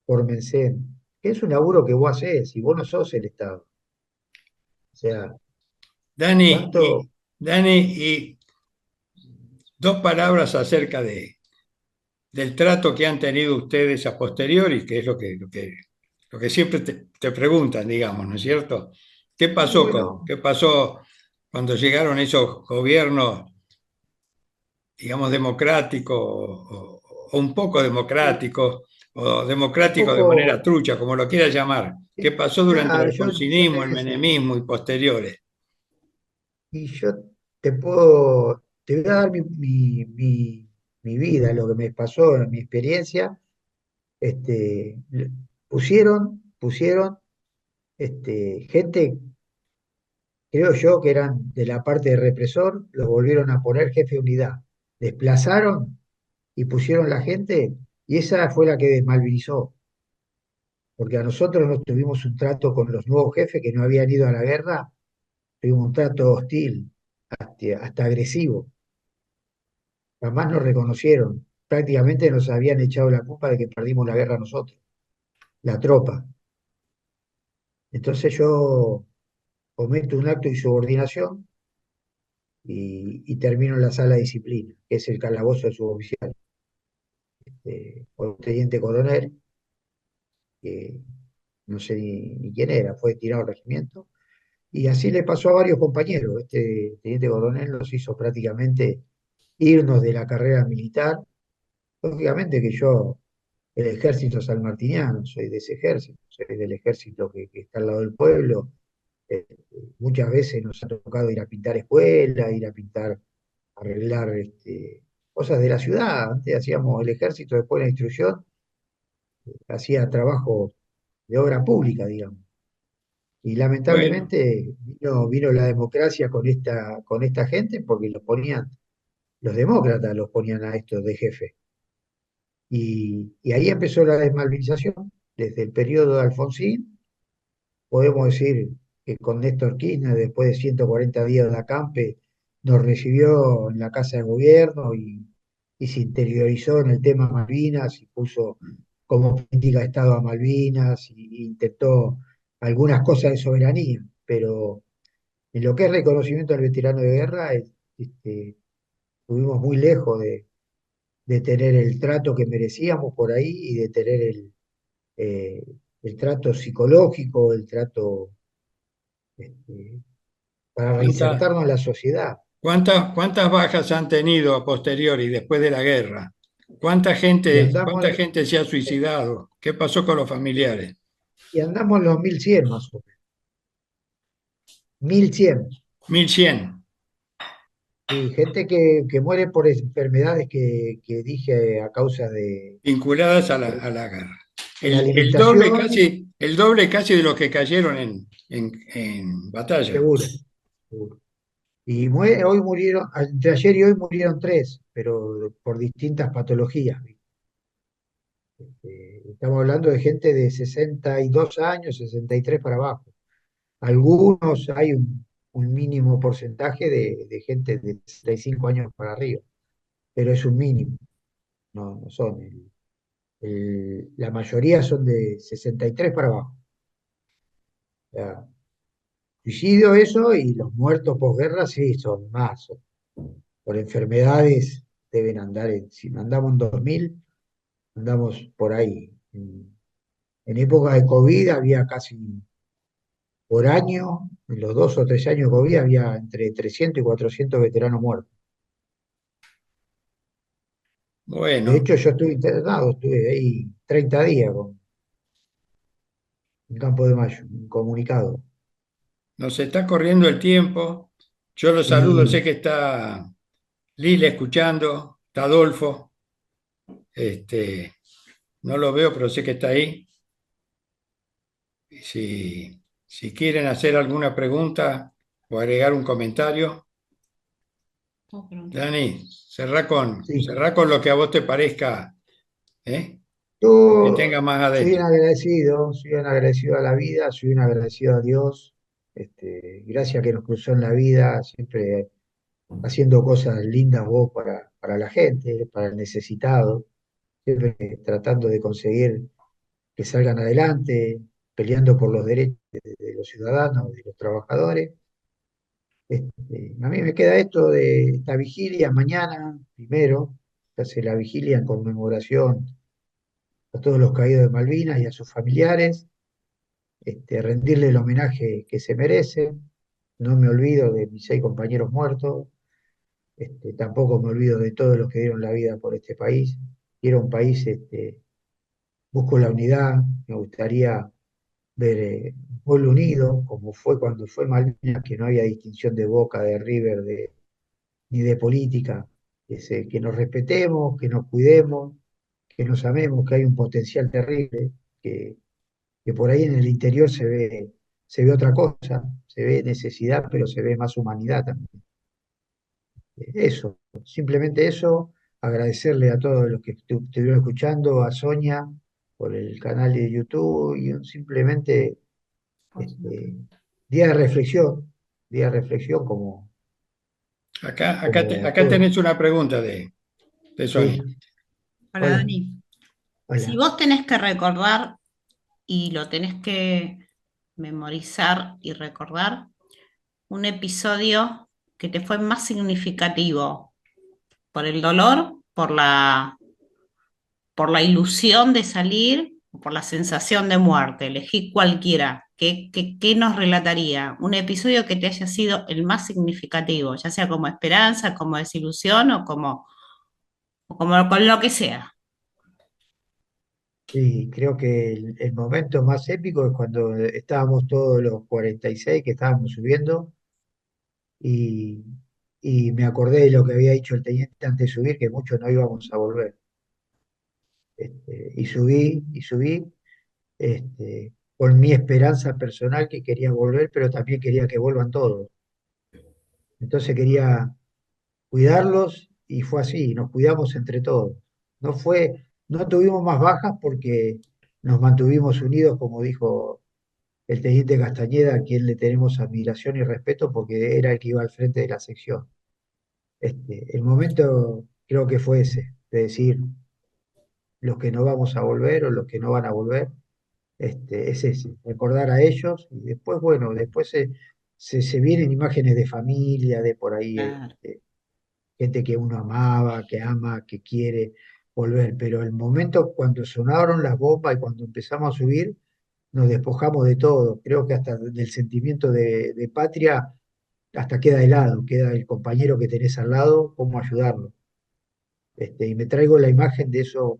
fórmense, que es un laburo que vos hacés, y vos no sos el Estado. O sea, Dani, ¿cuánto? Dani, y dos palabras acerca del trato que han tenido ustedes a posteriori, que es lo que siempre te preguntan, digamos, ¿no es cierto? Y bueno, ¿Qué pasó cuando llegaron esos gobiernos, digamos, democráticos o un poco y democráticos o un democráticos de manera poco, trucha, como lo quieras llamar? ¿Qué pasó durante el claro, yo te alfonsinismo, el decía, menemismo y posteriores? y yo te voy a dar mi vida, lo que me pasó, mi experiencia. Este, pusieron gente, creo yo, que eran de la parte de represor, los volvieron a poner jefe de unidad. Desplazaron y pusieron la gente, y esa fue la que desmalvinizó, porque a nosotros nos tuvimos un trato con los nuevos jefes que no habían ido a la guerra, tuvimos un trato hostil, hasta agresivo. Jamás nos reconocieron. Prácticamente nos habían echado la culpa de que perdimos la guerra nosotros, la tropa. Entonces yo cometo un acto de insubordinación y termino en la sala de disciplina, que es el calabozo de suboficial, por un teniente coronel, que no sé ni quién era, fue tirado al regimiento. Y así le pasó a varios compañeros. Este teniente coronel nos hizo prácticamente irnos de la carrera militar. Lógicamente que yo, el ejército sanmartiniano, soy de ese ejército, soy del ejército que está al lado del pueblo. Eh, Muchas veces nos ha tocado ir a pintar escuelas, ir a pintar, arreglar cosas de la ciudad. Antes hacíamos el ejército, después la instrucción, hacía trabajo de obra pública, digamos. Y Bueno, lamentablemente vino la democracia con esta gente porque los demócratas los ponían a estos de jefe. Y ahí empezó la desmalvinización, desde el periodo de Alfonsín. Podemos decir que con Néstor Kirchner, después de 140 días de acampe, nos recibió en la Casa de Gobierno y se interiorizó en el tema Malvinas y puso como política de Estado a Malvinas y intentó algunas cosas de soberanía, pero en lo que es reconocimiento al veterano de guerra, estuvimos muy lejos de tener el trato que merecíamos por ahí y de tener eh, el trato psicológico, el trato este, para ¿cuántas, reinsertarnos en la sociedad. cuántas bajas han tenido a posteriori después de la guerra? Y Cuánta andamos, gente se ha suicidado? ¿Qué pasó con los familiares? y andamos en los 1100 más o menos. 1100. 1100 Y gente que muere por enfermedades que dije a causa vinculadas a de la guerra. la El alimentación, el doble casi de los que cayeron en batalla. seguro, seguro. Y hoy murieron, entre ayer y hoy murieron tres, pero por distintas patologías. Estamos hablando de gente de 62 años, 63 para abajo. Algunos, hay un mínimo porcentaje de gente de 65 años para arriba, pero es un mínimo, no son. La mayoría son de 63 para abajo. O sea, suicidio eso y los muertos posguerra sí son más. Por enfermedades deben andar, si no andamos en 2000, andamos por ahí. En época de COVID había casi por año, en los 2 o 3 años de COVID había entre 300 y 400 veteranos muertos. De Bueno, hecho, yo estuve internado, estuve ahí 30 días en Campo de Mayo, incomunicado. nos está corriendo el tiempo. Yo los saludo, sé Y, que está Lila escuchando, está Adolfo. Este, no lo veo, pero sé que está ahí. Si quieren hacer alguna pregunta o agregar un comentario, Dani, sí, cerrá con lo que a vos te parezca, ¿eh? Que yo tenga más adentro. soy un agradecido a la vida, soy un agradecido a Dios. Gracias que nos cruzó en la vida, siempre haciendo cosas lindas vos para la gente, para el necesitado, siempre tratando de conseguir que salgan adelante, peleando por los derechos de los ciudadanos, de los trabajadores. A mí me queda esto de esta vigilia mañana, primero, se hace la vigilia en conmemoración a todos los caídos de Malvinas y a sus familiares, rendirle el homenaje que se merece. No me olvido de mis 6 compañeros muertos, tampoco me olvido de todos los que dieron la vida por este país. Quiero un país, busco la unidad, me gustaría ver un pueblo unido, como fue cuando fue Malvinas, que no había distinción de Boca, de River, ni de política, que nos respetemos, que nos cuidemos, que nos amemos, que hay un potencial terrible, que, que por ahí en el interior se ve otra cosa, se ve necesidad, pero se ve más humanidad también. Eso, simplemente eso, agradecerle a todos los que estuvieron escuchando, a Sonia por el canal de YouTube y simplemente este, día de reflexión como Acá todo. tenés una pregunta de Sonia. Sí, Hola, hola, Dani. Si hola. vos tenés que recordar y lo tenés que memorizar y recordar, un episodio que te fue más significativo por el dolor, por la ilusión de salir, o por la sensación de muerte, elegí cualquiera. ¿Qué nos relataría? Un episodio que te haya sido el más significativo, ya sea como esperanza, como desilusión o como con lo que sea. Y creo que el momento más épico es cuando estábamos todos los 46 que estábamos subiendo y, y me acordé de lo que había dicho el teniente antes de subir, que muchos no íbamos a volver. Y subí, con mi esperanza personal que quería volver, pero también quería que vuelvan todos. Entonces quería cuidarlos y fue así, nos cuidamos entre todos. No tuvimos más bajas porque nos mantuvimos unidos, como dijo el teniente Castañeda, a quien le tenemos admiración y respeto porque era el que iba al frente de la sección. El momento creo que fue ese, de decir los que no vamos a volver o los que no van a volver, es ese, recordar a ellos y después, bueno, después se vienen imágenes de familia, de por ahí, Claro. gente que uno amaba, que ama, que quiere volver, pero el momento cuando sonaron las bombas y cuando empezamos a subir, nos despojamos de todo. Creo que hasta del sentimiento de patria, hasta queda helado, queda el compañero que tenés al lado, cómo ayudarlo. Y me traigo la imagen de esos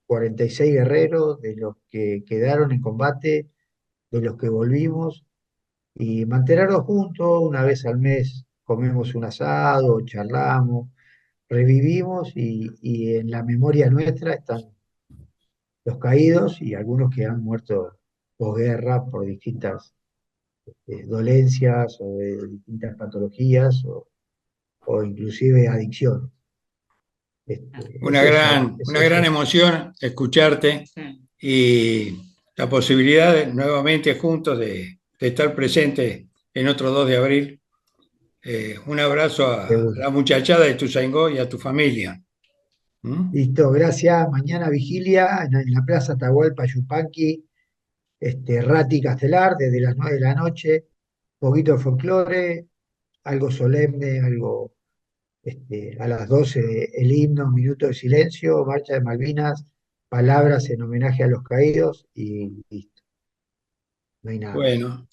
46 guerreros, de los que quedaron en combate, de los que volvimos, y mantenerlos juntos, una vez al mes comemos un asado, charlamos, revivimos y en la memoria nuestra están los caídos y algunos que han muerto posguerra por distintas dolencias o de distintas patologías o inclusive adicciones. Es eso, es Una gran eso. emoción escucharte Sí. y la posibilidad nuevamente juntos de estar presentes en otro 2 de abril. Un abrazo a Seguro. la muchachada de Tuzaingó y a tu familia. ¿Mm? Listo, gracias. Mañana vigilia en la Plaza Atahualpa Yupanqui, Rati Castelar, desde las 9 de la noche, poquito de folclore, algo solemne, algo a las 12 el himno, un minuto de silencio, marcha de Malvinas, palabras en homenaje a los caídos y listo, no hay nada más. Bueno,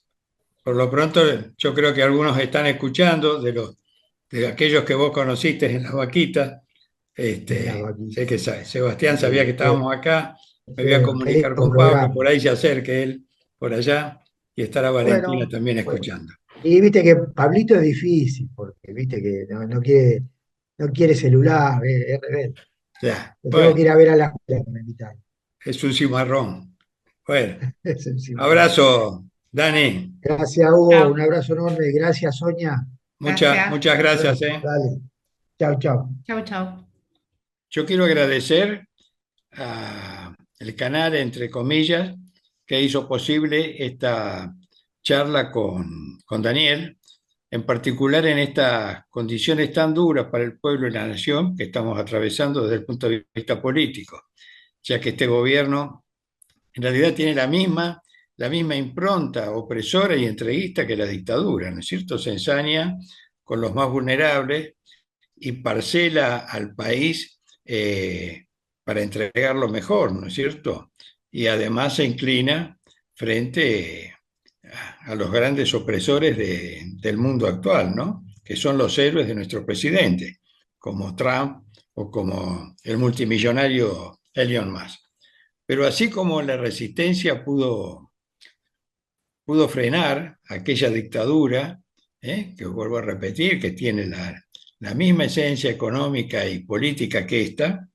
por lo pronto yo creo que algunos están escuchando de aquellos que vos conociste en las vaquitas. En la Sé vaquita. que Sebastián sabía que Fue, estábamos acá, me voy a qué comunicar lindo con Pablo, programa. por ahí se acerque él por allá y estará Valentina Bueno, también bueno. escuchando. Y viste que Pablito es difícil, porque viste que no quiere celular, es rebelde. Ya, Lo tengo que bueno, ir a ver a la escuela que me invitaron. es un cimarrón. Bueno, Es encima. abrazo, Dani. Gracias, Hugo. Chao. Un abrazo enorme. Gracias, Sonia. Gracias. Muchas gracias, Bueno, eh. dale. Chao, chao. Chau, chau. Yo quiero agradecer al canal, entre comillas, que hizo posible esta charla con Daniel, en particular en estas condiciones tan duras para el pueblo y la nación que estamos atravesando desde el punto de vista político, ya que este gobierno en realidad tiene la misma impronta opresora y entreguista que la dictadura, ¿no es cierto? Se ensaña con los más vulnerables y parcela al país para entregar lo mejor, ¿no es cierto? Y además se inclina frente a los grandes opresores del mundo actual, ¿no? Que son los héroes de nuestro presidente, como Trump o como el multimillonario Elon Musk. Pero así como la resistencia pudo frenar aquella dictadura, que vuelvo a repetir, que tiene la misma esencia económica y política que esta,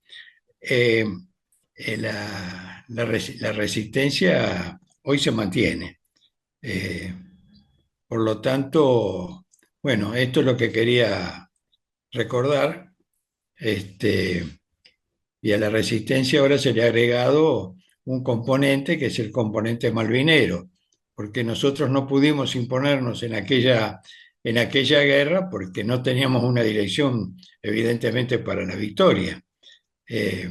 eh, la resistencia hoy se mantiene. Eh, por lo tanto, bueno, esto es lo que quería recordar. Este, y a la resistencia ahora se le ha agregado un componente que es el componente malvinero, porque nosotros no pudimos imponernos en aquella guerra porque no teníamos una dirección, evidentemente, para la victoria. Eh,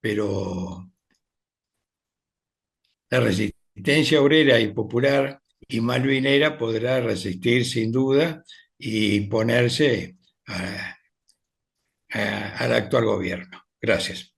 pero la resistencia obrera y popular y malvinera podrá resistir sin duda y ponerse al actual gobierno. Gracias.